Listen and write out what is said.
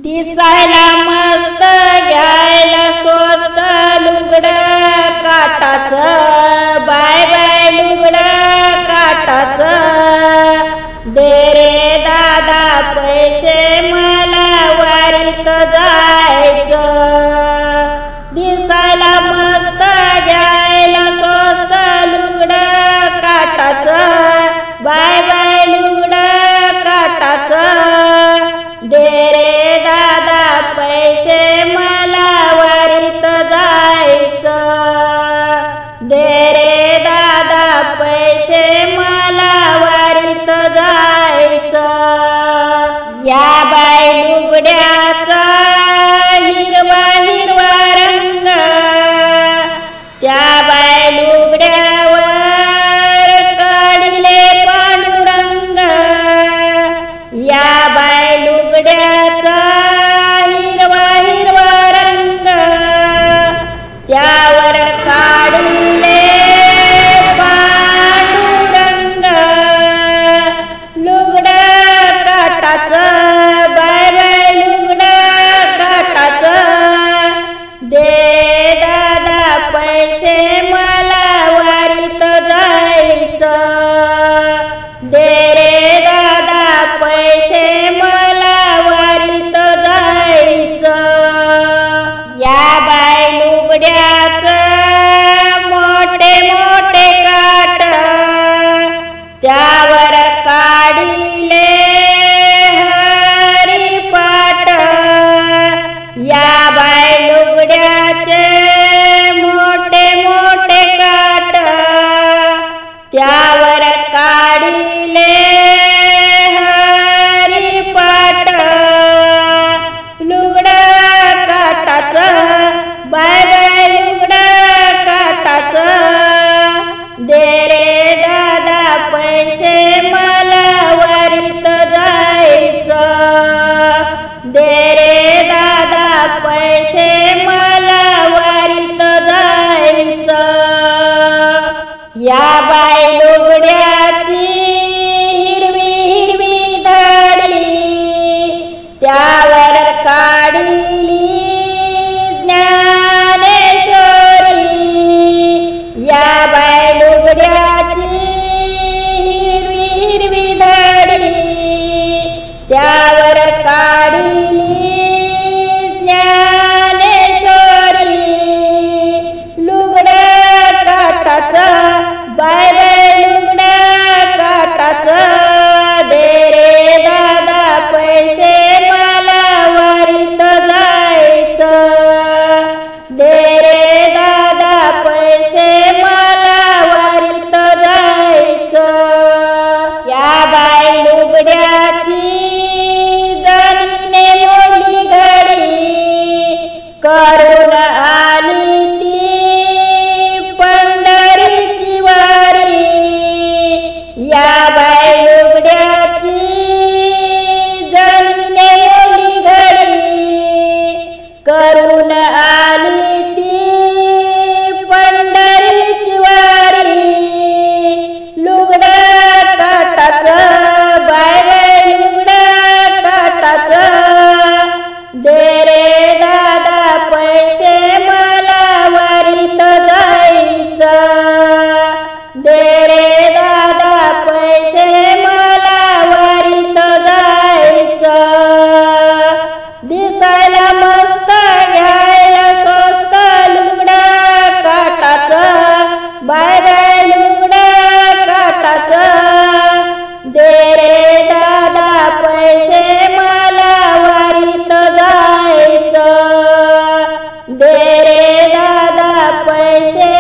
दिसायला मस्त घ्यायला स्वस्त लुगडं काटाचं, बाय बाय लुगडं काटाचं, दे रे दादा पैसे मला वारीत जायचं. दिसायला मस्त घ्यायला स्वस्त लुगडं काटाचं, बाय बाय लुगडं काटाचं, दे रे दादा पैसे मला वारीत जायचं. दे रे दादा पैसे मला वारीत जायचं. या बाय लुगड्याचा हिरवा हिरवा रंग, त्या बाय लुगड्यावर काढिले पांडुरंग. या बाय लुगड्याचा हिरवा हिरवा रंग, त्यावर काढिले पांडुरंग. लुगडं काटाचं, बाय बाय लुगडं काटाचं, दे दादा पैसे मला वारीत जायचं. दे रे दादा पैसे मला वारीत जायचं. या बाय लुगड्याचं मोठे मोठे काट, त्यावर काढिले हरिपाठ. या बाय लुगड्याचे मोठे मोठे काट, त्यावर काढिले हरिपाठ. लुगडं काटाचं, बाय बाय लुगडं काटाचं, दे रे दादा पैसे मला वारीत जायचं. दे रे दादा पैसे मला वारीत जायचं. या बाय लुगड्याची हिरवी हिरवी धाडी, त्यावर काढिली ज्ञानेश्वरी. या बाय लुगड्याची हिरवी हिरवी धाडी, त्यावर काढिली ज्ञानेश्वरी. लुगडं काटाचं, बाय बाय लुगडं काटाचं, दे रे दादा पैसे मला वारीत जायचं. दे रे दादा पैसे मला वारीत जायचं. या बाय लुगड्याची जणीने मोडली घडी, करून आली ती पंढरीची वारी. या बाय लुगड्याची जणीने मोडली घडी, करून आली ती पंढरीची वारी. लुगडं काटाचं, बाय बाय लुगडं काटाचं, दे रे दादा पैसे मला वारीत जायचं. दे रे दादा पैसे मला वारीत जायचं. दिसायला मस्त घ्यायला स्वस्त लुगडं काटाचं, बाय बाय लुगडं काटाचं, दे रे दादा पैसे मला वारीत जायचं. दे रे दादा पैसे